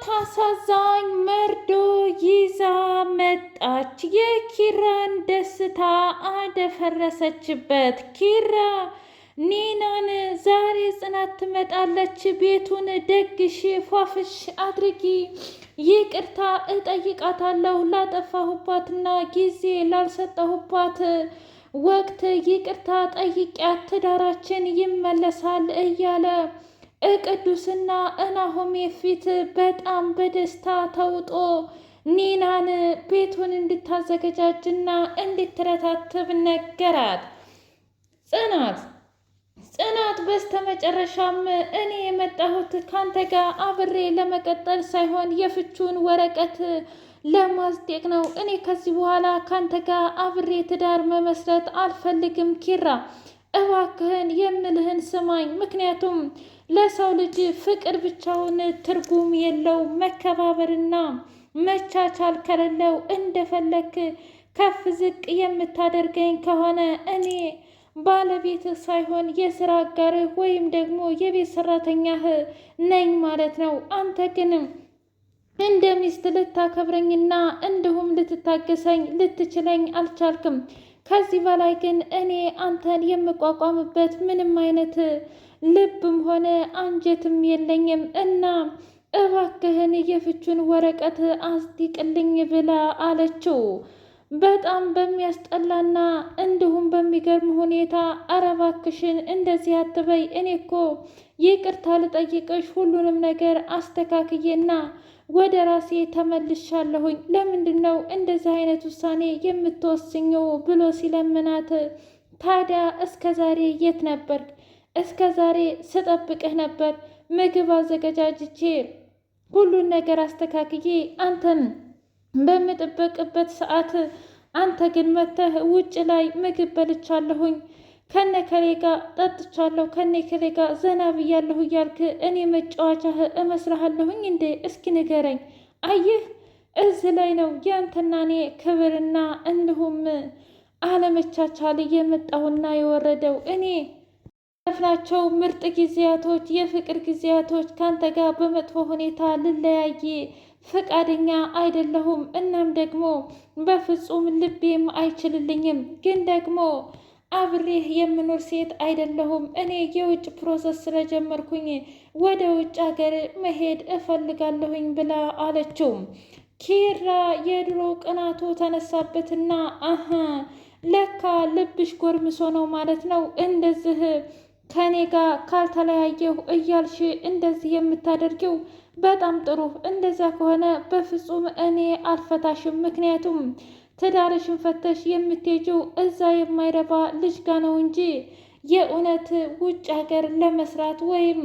አሳዛኝ መርዶ ይዛ መጣች። የኪራን ደስታ አደፈረሰችበት። ኪራ ኒናን ዛሬ ጽናት ትመጣለች፣ ቤቱን ደግሽ ፏፍሽ አድርጊ፣ ይቅርታ እጠይቃታለሁ ላጠፋሁባትና ጊዜ ላልሰጠሁባት ወቅት ይቅርታ ጠይቂያት ትዳራችን ይመለሳል እያለ ቅዱስና ናሆሜ ፊት በጣም በደስታ ተውጦ ኒናን ቤቱን እንድታዘገጃጅና እንድትረታትብ ነገራት። ጽናት በስተመጨረሻም እኔ የመጣሁት ካንተ ጋር አብሬ ለመቀጠል ሳይሆን የፍቹን ወረቀት ለማጽደቅ ነው። እኔ ከዚህ በኋላ ካንተ ጋር አብሬ ትዳር መመስረት አልፈልግም ኪራ፣ እባክህን የምልህን ስማኝ። ምክንያቱም ለሰው ልጅ ፍቅር ብቻውን ትርጉም የለው፣ መከባበርና መቻቻል ከሌለው እንደፈለክ ከፍ ዝቅ የምታደርገኝ ከሆነ እኔ ባለቤትህ ሳይሆን የስራ አጋርህ ወይም ደግሞ የቤት ሰራተኛህ ነኝ ማለት ነው። አንተ ግን እንደ ሚስት ልታከብረኝና እንዲሁም ልትታገሰኝ ልትችለኝ አልቻልክም። ከዚህ በላይ ግን እኔ አንተን የምቋቋምበት ምንም አይነት ልብም ሆነ አንጀትም የለኝም እና እባክህን የፍቹን ወረቀት አስዲቅልኝ ብላ አለችው። በጣም በሚያስጠላና እንዲሁም በሚገርም ሁኔታ ኧረ እባክሽን እንደዚህ አትበይ፣ እኔ እኮ ይቅርታ ልጠይቅሽ ሁሉንም ነገር አስተካክዬና ወደ ራሴ ተመልሻለሁኝ። ለምንድን ነው እንደዚህ አይነት ውሳኔ የምትወስኘው ብሎ ሲለምናት፣ ታዲያ እስከ ዛሬ የት ነበርክ? እስከ ዛሬ ስጠብቅህ ነበር። ምግብ አዘገጃጅቼ ሁሉን ነገር አስተካክዬ አንተን በምጠብቅበት ሰዓት አንተ ግን መተህ ውጭ ላይ ምግብ በልቻለሁኝ፣ ከነከሌ ጋር ጠጥቻለሁ፣ ከነከሌ ጋር ዘና ብያለሁ እያልክ እኔ መጫወቻህ እመስልሃለሁኝ እንዴ? እስኪ ንገረኝ። አየህ እዚህ ላይ ነው ያንተና እኔ ክብርና እንዲሁም አለመቻቻል የመጣውና የወረደው። እኔ ያለፍናቸው ምርጥ ጊዜያቶች፣ የፍቅር ጊዜያቶች ካንተ ጋር በመጥፎ ሁኔታ ልለያይ ፈቃደኛ አይደለሁም። እናም ደግሞ በፍጹም ልቤም አይችልልኝም። ግን ደግሞ አብሬህ የምኖር ሴት አይደለሁም። እኔ የውጭ ፕሮሰስ ስለጀመርኩኝ ወደ ውጭ ሀገር መሄድ እፈልጋለሁኝ ብላ አለችው። ኪራ የድሮ ቅናቱ ተነሳበትና አሀ ለካ ልብሽ ጎርምሶ ነው ማለት ነው እንደዚህ ከኔ ጋር ካልተለያየሁ እያልሽ እንደዚህ የምታደርጊው በጣም ጥሩ። እንደዛ ከሆነ በፍጹም እኔ አልፈታሽም። ምክንያቱም ትዳርሽን ፈተሽ የምትሄጂው እዛ የማይረባ ልጅ ጋ ነው እንጂ የእውነት ውጭ ሀገር ለመስራት ወይም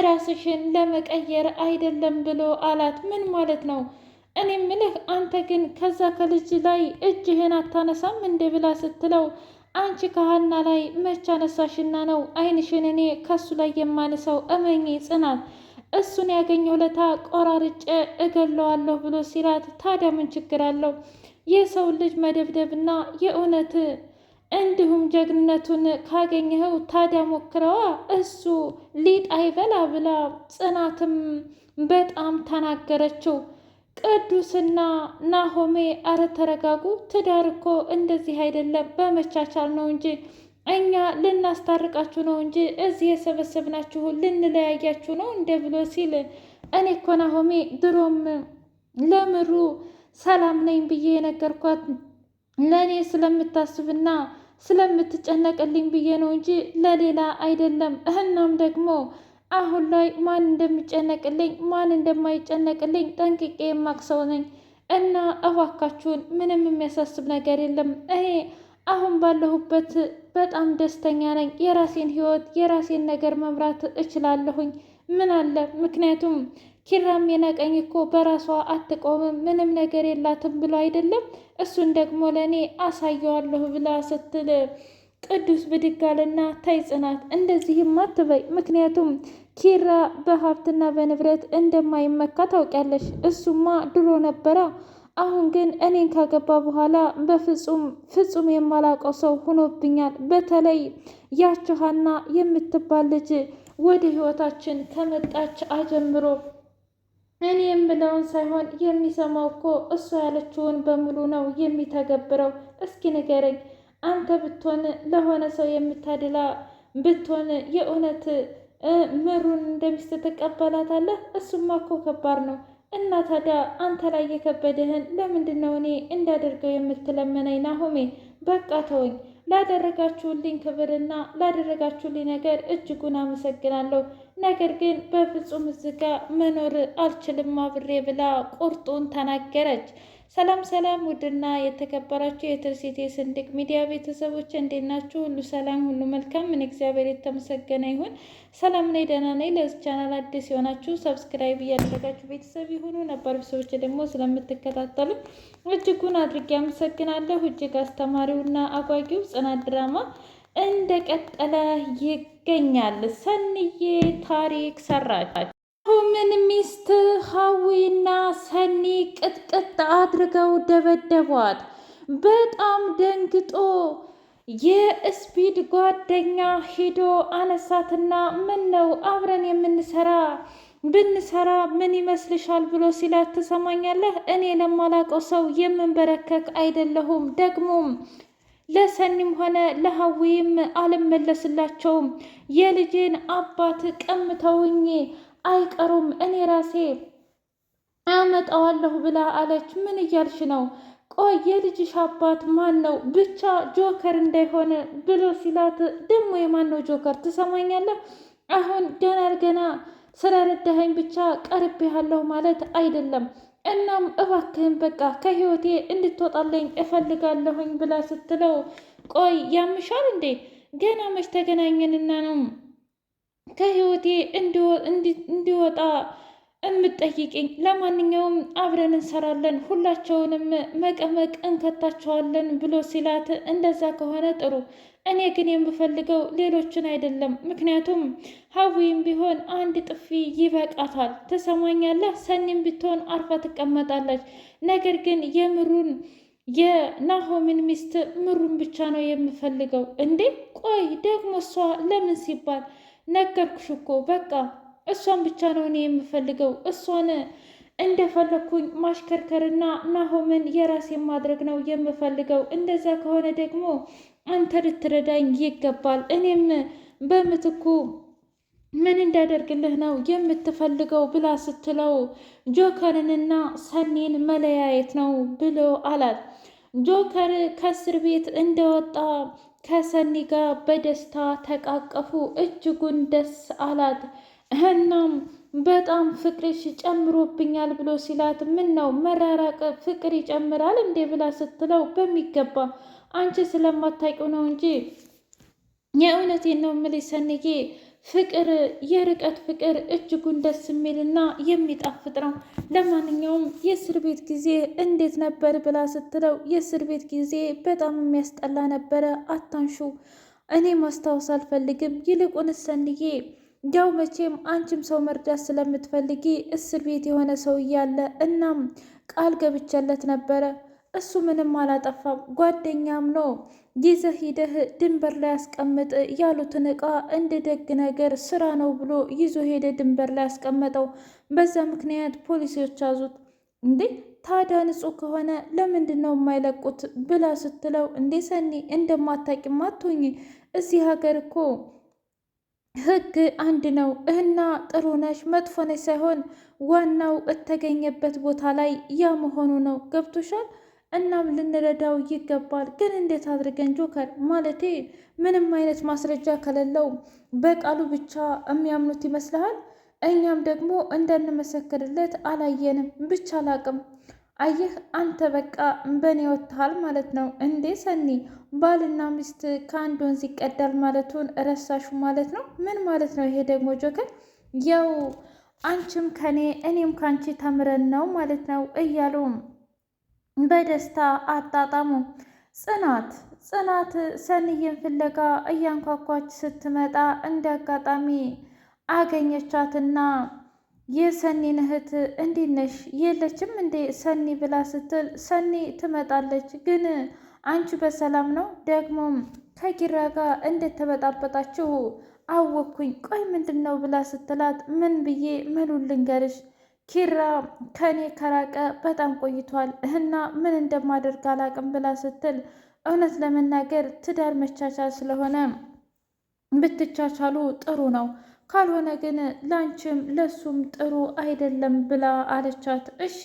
ራስሽን ለመቀየር አይደለም ብሎ አላት። ምን ማለት ነው? እኔ ምልህ አንተ ግን ከዛ ከልጅ ላይ እጅህን አታነሳም እንደ ብላ ስትለው፣ አንቺ ከሀና ላይ መች አነሳሽና ነው ዓይንሽን እኔ ከሱ ላይ የማነሳው? እመኚ ጽናት፣ እሱን ያገኘው ለታ ቆራርጬ እገለዋለሁ ብሎ ሲላት፣ ታዲያ ምን ችግር አለው? የሰው ልጅ መደብደብና የእውነት እንዲሁም ጀግንነቱን ካገኘኸው ታዲያ ሞክረዋ፣ እሱ ሊጥ አይበላ ብላ ጽናትም በጣም ተናገረችው። ቅዱስና ናሆሜ አረ ተረጋጉ፣ ትዳር እኮ እንደዚህ አይደለም፣ በመቻቻል ነው እንጂ እኛ ልናስታርቃችሁ ነው እንጂ እዚህ የሰበሰብናችሁ ልንለያያችሁ ነው እንደ ብሎ ሲል፣ እኔ እኮ ናሆሜ ድሮም ለምሩ ሰላም ነኝ ብዬ የነገርኳት ለእኔ ስለምታስብና ስለምትጨነቅልኝ ብዬ ነው እንጂ ለሌላ አይደለም። እናም ደግሞ አሁን ላይ ማን እንደሚጨነቅልኝ ማን እንደማይጨነቅልኝ ጠንቅቄ የማቅሰው ነኝ እና እባካችሁን ምንም የሚያሳስብ ነገር የለም። እኔ አሁን ባለሁበት በጣም ደስተኛ ነኝ። የራሴን ህይወት የራሴን ነገር መምራት እችላለሁኝ። ምን አለ ምክንያቱም ኪራም የናቀኝ እኮ በራሷ አትቆምም ምንም ነገር የላትም ብሎ አይደለም፣ እሱን ደግሞ ለእኔ አሳየዋለሁ ብላ ስትል ቅዱስ ብድግ አለና፣ ተይ ጽናት እንደዚህም አትበይ፣ ምክንያቱም ኪራ በሀብትና በንብረት እንደማይመካ ታውቂያለሽ። እሱማ ድሮ ነበራ። አሁን ግን እኔን ካገባ በኋላ ፍጹም የማላውቀው ሰው ሆኖብኛል። በተለይ ያች ሀና የምትባል ልጅ ወደ ህይወታችን ከመጣች አጀምሮ እኔ የምለውን ሳይሆን የሚሰማው እኮ እሷ ያለችውን በሙሉ ነው የሚተገብረው። እስኪ ንገረኝ፣ አንተ ብትሆን ለሆነ ሰው የምታድላ ብትሆን የእውነት ምሩን እንደሚስት ትቀበላታለህ? እሱማ እኮ ከባድ ነው። እና ታዲያ አንተ ላይ የከበደህን ለምንድን ነው እኔ እንዳደርገው የምትለመነኝ? ናሆሜ በቃ ተወኝ። ላደረጋችሁልኝ ክብርና ላደረጋችሁልኝ ነገር እጅጉን አመሰግናለሁ። ነገር ግን በፍጹም እዚህ ጋ መኖር አልችልም አብሬ ብላ ቁርጡን ተናገረች። ሰላም ሰላም! ውድና የተከበራችሁ የትርሲት የስንድቅ ሚዲያ ቤተሰቦች እንዴት ናችሁ? ሁሉ ሰላም፣ ሁሉ መልካም። ምን እግዚአብሔር የተመሰገነ ይሁን። ሰላም ነኝ፣ ደህና ነኝ። ለዚህ ቻናል አዲስ የሆናችሁ ሰብስክራይብ እያደረጋችሁ ቤተሰብ የሆኑ ነባር ሰዎች ደግሞ ስለምትከታተሉ እጅጉን አድርጌ አመሰግናለሁ። እጅግ አስተማሪውና አጓጊው ጽናት ድራማ እንደቀጠለ ይገኛል። ሰንዬ ታሪክ ሰራች። ምን ሚስት ሀዊና ሰኒ ቅጥቅጥ አድርገው ደበደቧት። በጣም ደንግጦ የስፒድ ጓደኛ ሂዶ አነሳትና ምን ነው አብረን ብንሰራ ምን ይመስልሻል ብሎ ሲላት፣ ትሰማኛለህ? እኔ ለማላውቀው ሰው የምንበረከክ አይደለሁም። ደግሞም ለሰኒም ሆነ ለሀዊም አልመለስላቸውም። የልጄን አባት ቀምተውኝ አይቀሩም፣ እኔ ራሴ አመጣዋለሁ ብላ አለች። ምን እያልሽ ነው? ቆይ የልጅሽ አባት ማን ነው? ብቻ ጆከር እንዳይሆን ብሎ ሲላት፣ ደግሞ የማን ነው ጆከር? ትሰማኛለህ? አሁን ገና ስለረዳኸኝ ብቻ ቀርቤሃለሁ ማለት አይደለም። እናም እባክህን በቃ ከህይወቴ እንድትወጣለኝ እፈልጋለሁኝ ብላ ስትለው፣ ቆይ ያምሻል እንዴ? ገና መች ተገናኘንና ነው ከህይወቴ እንዲወጣ እምጠይቅኝ? ለማንኛውም አብረን እንሰራለን፣ ሁላቸውንም መቀመቅ እንከታቸዋለን ብሎ ሲላት፣ እንደዛ ከሆነ ጥሩ። እኔ ግን የምፈልገው ሌሎችን አይደለም። ምክንያቱም ሀዊም ቢሆን አንድ ጥፊ ይበቃታል። ትሰማኛለህ? ሰኒም ብትሆን አርፋ ትቀመጣለች። ነገር ግን የናሆምን ሚስት ምሩን ብቻ ነው የምፈልገው። እንዴ ቆይ ደግሞ እሷ ለምን ሲባል ነገርኩሽ እኮ በቃ እሷን ብቻ ነው እኔ የምፈልገው። እሷን እንደፈለግኩኝ ማሽከርከርና ናሆምን የራሴ ማድረግ ነው የምፈልገው። እንደዛ ከሆነ ደግሞ አንተ ልትረዳኝ ይገባል። እኔም በምትኩ ምን እንዳደርግልህ ነው የምትፈልገው ብላ ስትለው፣ ጆከርንና ሰኒን መለያየት ነው ብሎ አላት። ጆከር ከእስር ቤት እንደወጣ ከሰኒ ጋር በደስታ ተቃቀፉ። እጅጉን ደስ አላት። እናም በጣም ፍቅርሽ ጨምሮብኛል ብሎ ሲላት፣ ምን ነው መራራቅ ፍቅር ይጨምራል እንዴ ብላ ስትለው፣ በሚገባ አንቺ ስለማታውቂው ነው እንጂ የእውነቴን ነው የምልሽ ሰንዬ፣ ፍቅር የርቀት ፍቅር እጅጉን ደስ የሚልና የሚጣፍጥ ነው። ለማንኛውም የእስር ቤት ጊዜ እንዴት ነበር ብላ ስትለው፣ የእስር ቤት ጊዜ በጣም የሚያስጠላ ነበረ፣ አታንሹ። እኔ ማስታወስ አልፈልግም። ይልቁንስ ሰንዬ፣ ያው መቼም አንቺም ሰው መርዳት ስለምትፈልጊ እስር ቤት የሆነ ሰው እያለ እናም ቃል ገብቼለት ነበረ። እሱ ምንም አላጠፋም። ጓደኛም ነው ይዘህ ሂደህ ድንበር ላይ ያስቀምጥ ያሉትን እቃ እንደ ደግ ነገር ስራ ነው ብሎ ይዞ ሄደ ድንበር ላይ ያስቀመጠው። በዛ ምክንያት ፖሊሶች ያዙት። እንዴ ታዲያ ንጹህ ከሆነ ለምንድን ነው የማይለቁት ብላ ስትለው፣ እንዴ ሰኒ እንደማታውቂም አትሁኝ። እዚህ ሀገር እኮ ህግ አንድ ነው እና ጥሩ ነሽ መጥፎ ነሽ ሳይሆን ዋናው እተገኘበት ቦታ ላይ ያ መሆኑ ነው። ገብቶሻል? እናም ልንረዳው ይገባል። ግን እንዴት አድርገን? ጆከር ማለቴ ምንም አይነት ማስረጃ ከሌለው በቃሉ ብቻ የሚያምኑት ይመስልሃል? እኛም ደግሞ እንዳንመሰክርለት አላየንም። ብቻ አላቅም። አየህ አንተ በቃ በእኔ ወጥተሃል ማለት ነው እንዴ ሰኒ? ባልና ሚስት ከአንድ ወንዝ ይቀዳል ማለቱን ረሳሹ ማለት ነው? ምን ማለት ነው ይሄ ደግሞ ጆከር? ያው አንቺም ከኔ እኔም ከአንቺ ተምረን ነው ማለት ነው እያሉ በደስታ አጣጣሙ። ጽናት ሰንዬን ፍለጋ እያንኳኳች ስትመጣ እንደ አጋጣሚ አገኘቻትና የሰኒን እህት እንዴት ነሽ የለችም እንዴ ሰኒ ብላ ስትል፣ ሰኒ ትመጣለች ግን አንቺ በሰላም ነው? ደግሞም ከኪራ ጋር እንደተበጣበጣችሁ አወኩኝ። ቆይ ምንድን ነው ብላ ስትላት፣ ምን ብዬ ምኑን ልንገርሽ? ኪራ ከኔ ከራቀ በጣም ቆይቷል እና ምን እንደማደርግ አላቅም ብላ ስትል እውነት ለመናገር ትዳር መቻቻል ስለሆነ ብትቻቻሉ ጥሩ ነው፣ ካልሆነ ግን ላንቺም ለሱም ጥሩ አይደለም ብላ አለቻት። እሺ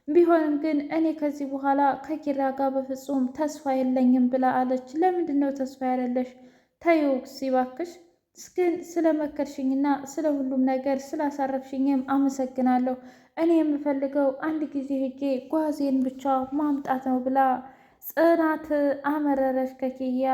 ቢሆንም ግን እኔ ከዚህ በኋላ ከኪራ ጋር በፍጹም ተስፋ የለኝም ብላ አለች። ለምንድን ነው ተስፋ ያለለሽ? ተይው ሲባክሽ ግን ስለ መከርሽኝና ስለ ሁሉም ነገር ስላሳረፍሽኝም አመሰግናለሁ። እኔ የምፈልገው አንድ ጊዜ ሄጄ ጓዜን ብቻ ማምጣት ነው ብላ ጽናት አመረረች ከኪያ